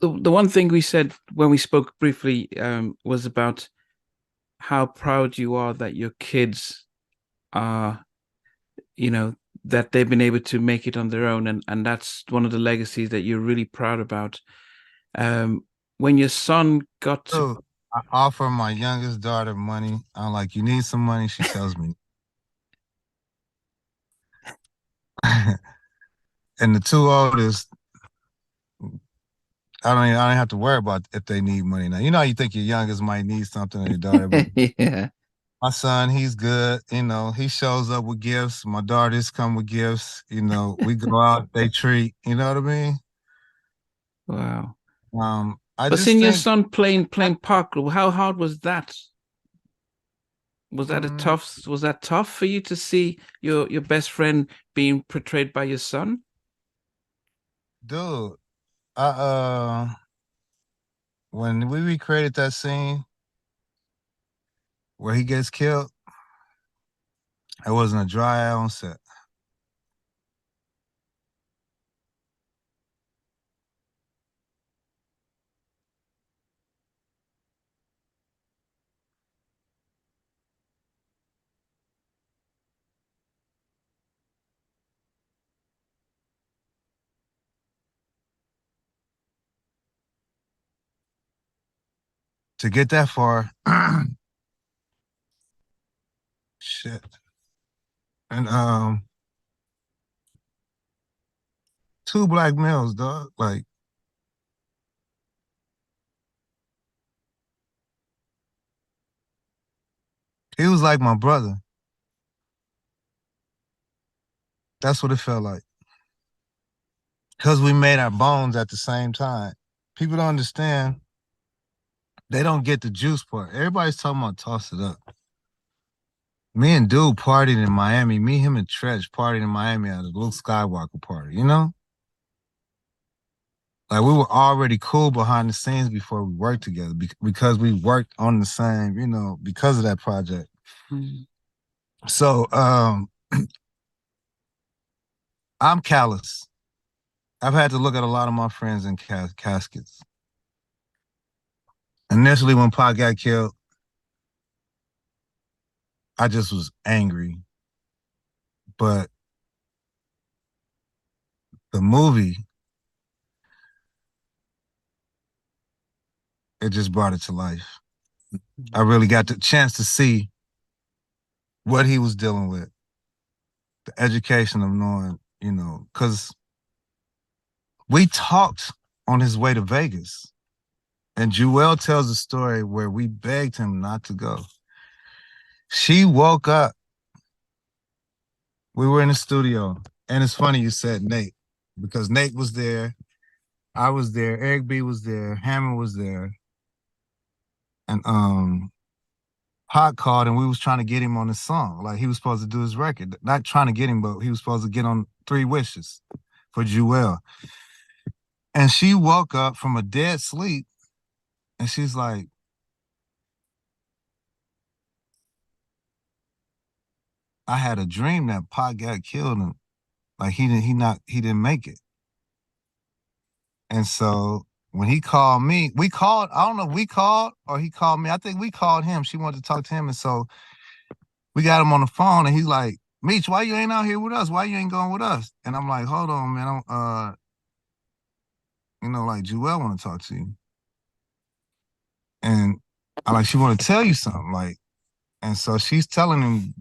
the one thing we said when we spoke briefly was about how proud you are that your kids are, you know, that they've been able to make it on their own, and that's one of the legacies that you're really proud about. When your son got to So I offer my youngest daughter money. I'm like, you need some money? She tells me. And the two oldest, I don't have to worry about if they need money now. You know, you think your youngest might need something or your daughter, but yeah, my son, he's good. You know, he shows up with gifts. My daughters come with gifts. You know, we go out, they treat. You know what I mean? wow. I But just seeing your think, son playing parkour, how hard was that? mm, Was that tough for you to see your best friend being portrayed by your son? dude, I when we recreated that scene where he gets killed, it wasn't a dry eye on set. To get that far, shit. And two black males, dog. Like he was like my brother. That's what it felt like. Because we made our bones at the same time. People don't understand. They don't get the juice part. Everybody's talking about toss it up. Me and Dude partied in Miami. Me, him, and Tretch partied in Miami at a Luke Skywalker party, you know? Like we were already cool behind the scenes before we worked together because we worked on the same, you know, because of that project. Mm. So I'm callous. I've had to look at a lot of my friends in caskets. Initially, when Pac got killed, I just was angry. But the movie, it just brought it to life. I really got the chance to see what he was dealing with, the education of knowing, you know, because we talked on his way to Vegas. And Jewel tells a story where we begged him not to go. She woke up. We were in the studio. And it's funny you said Nate, because Nate was there. I was there. Eric B was there. Hammond was there. And Hot called and we was trying to get him on the song. Like he was supposed to do his record. Not trying to get him, but he was supposed to get on Three Wishes for Jewel. And she woke up from a dead sleep and she's like, I had a dream that Pac got killed and like he didn't make it. And so when he called me, we called, I don't know if we called or he called me. I think we called him. She wanted to talk to him. And so we got him on the phone and he's like, Meech, why you ain't out here with us? Why you ain't going with us? And I'm like, hold on, man. You know, like Jewel want to talk to you. And I like, she want to tell you something. Like, and so she's telling him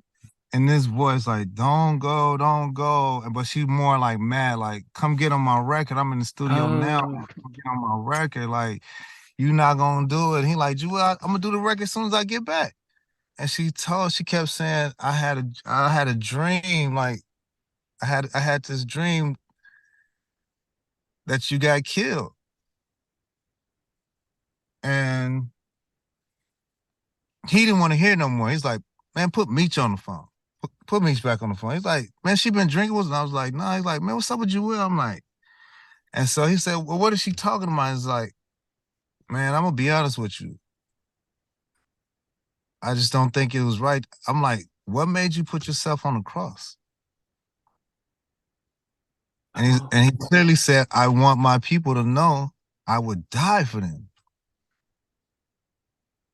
in this voice, like, don't go, don't go. But she's more like mad, like, come get on my record. I'm in the studio now. Oh, Come get on my record. Like, you not gonna do it. And he like, Jewel, I'm gonna do the record as soon as I get back. And she kept saying, I had a dream, like I had this dream that you got killed. And he didn't want to hear no more. He's like, man, put Meech on the phone. Put Meech back on the phone. He's like, man, she been drinking with us. And I was like, no. He's like, man, what's up with you? I'm like, and so he said, well, what is she talking about? He's like, man, I'm gonna be honest with you. I just don't think it was right. I'm like, what made you put yourself on the cross? oh, And he clearly said, I want my people to know I would die for them.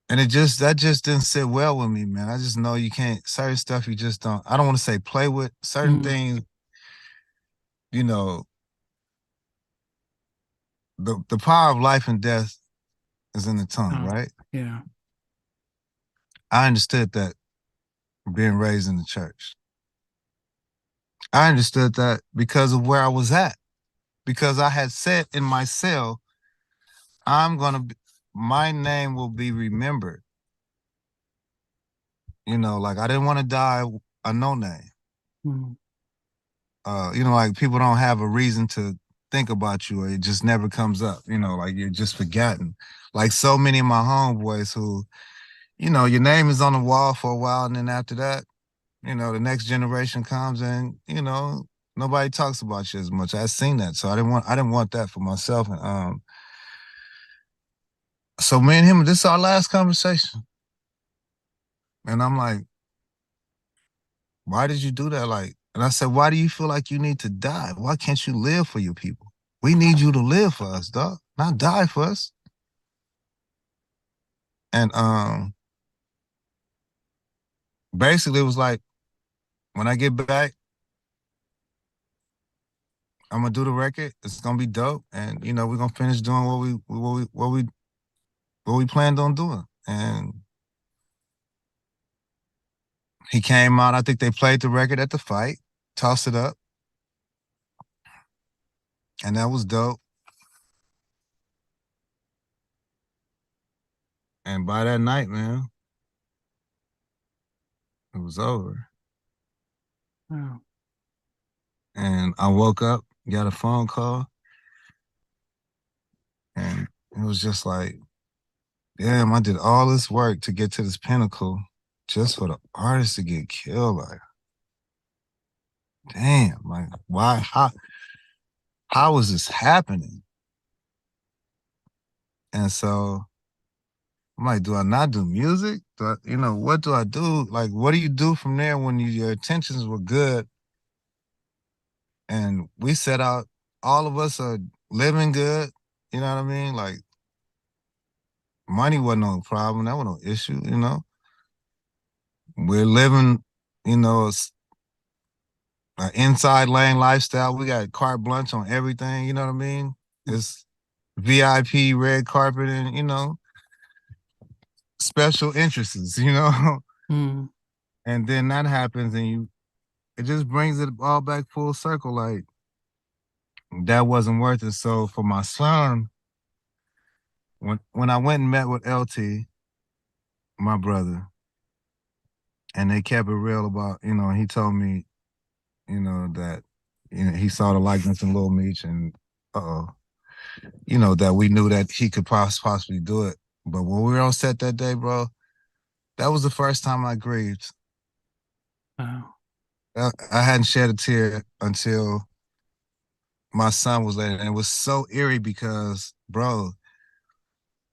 And that just didn't sit well with me, man. I just know you can't, certain stuff you just don't, I don't want to say play with certain Mm. things, you know, the power of life and death is in the tongue, Oh, right? yeah. I understood that being raised in the church. I understood that because of where I was at, because I had said in my cell, my name will be remembered. Like I didn't want to die a no name. Mm. Like people don't have a reason to think about you, or it just never comes up. Like you're just forgotten. Like so many of my homeboys who, your name is on the wall for a while, and then after that, the next generation comes, and nobody talks about you as much. I've seen that, so I didn't want that for myself, and so me and him, this is our last conversation, and I'm like, why did you do that? Like, and I said, why do you feel like you need to die? Why can't you live for your people? We need you to live for us, dog, not die for us. And basically it was like, when I get back, I'm gonna do the record. It's gonna be dope, and we're gonna finish doing what we planned on doing. And he came out. I think they played the record at the fight, tossed it up, and that was dope. And by that night, man, it was over. Wow. And I woke up, got a phone call, and it was just like, damn, I did all this work to get to this pinnacle just for the artist to get killed. Like, damn, like, why? How is this happening? And so I'm like, do I not do music? What do I do? Like, what do you do from there when your intentions were good and we set out, all of us are living good, you know what I mean? Like, money wasn't no problem, that was no issue. We're living, you know, an inside lane lifestyle. We got carte blanche on everything, you know what I mean? It's VIP red carpet and, special interests. Mm. And then that happens and it just brings it all back full circle. Like, that wasn't worth it. So for my son, when I went and met with LT, my brother, and they kept it real about, he told me, that he saw the likeness in Lil Meech, and that we knew that he could possibly do it. But when we were on set that day, bro, that was the first time I grieved. Wow. I hadn't shed a tear until my son was there, and it was so eerie because, bro,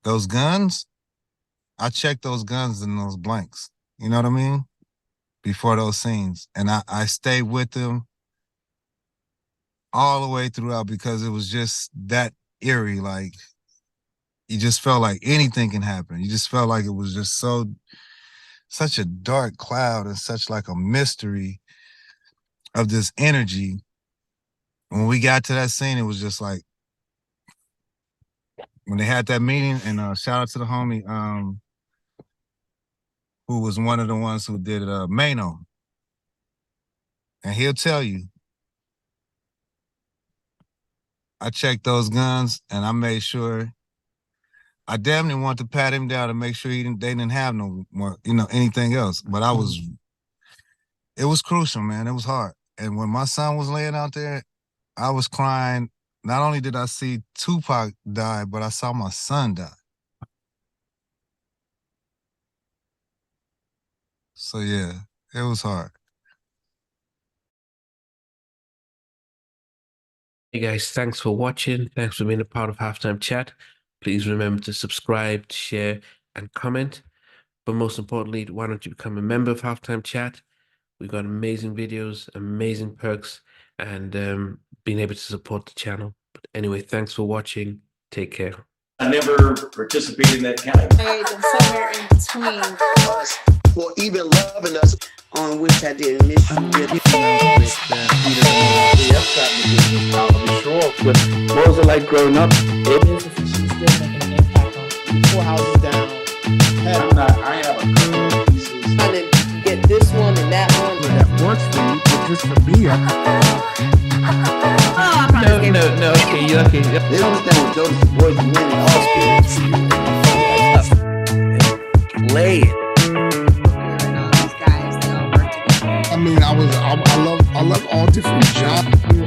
those guns, I checked those guns and those blanks. You know what I mean? Before those scenes. And I stayed with them all the way throughout because it was just that eerie. Like, you just felt like anything can happen. You just felt like it was just such a dark cloud and such like a mystery of this energy. When we got to that scene, it was just like when they had that meeting, and shout out to the homie, who was one of the ones who did Mano. And he'll tell you, I checked those guns and I made sure I damn near wanted to pat him down and make sure they didn't have no more, anything else. But Mm. it was crucial, man. It was hard. And when my son was laying out there, I was crying. Not only did I see Tupac die, but I saw my son die. So yeah, it was hard. Hey guys, thanks for watching. Thanks for being a part of Halftime Chat. Please remember to subscribe, share, and comment. But most importantly, why don't you become a member of Halftime Chat? We've got amazing videos, amazing perks, and being able to support the channel. But anyway, thanks for watching. Take care. I never participated in that kind of. And somewhere in between us for even loving us, on which I did miss you. What was it like growing up? She's still making an impact on 4 houses down. I have a couple of pieces. Trying to get this one and that one. That works for you, but just for me, No. Okay, you okay? They don't understand what Joseph Boys and men all spirits. Play it. and all these guys, they all work together. I mean, I love all different genres.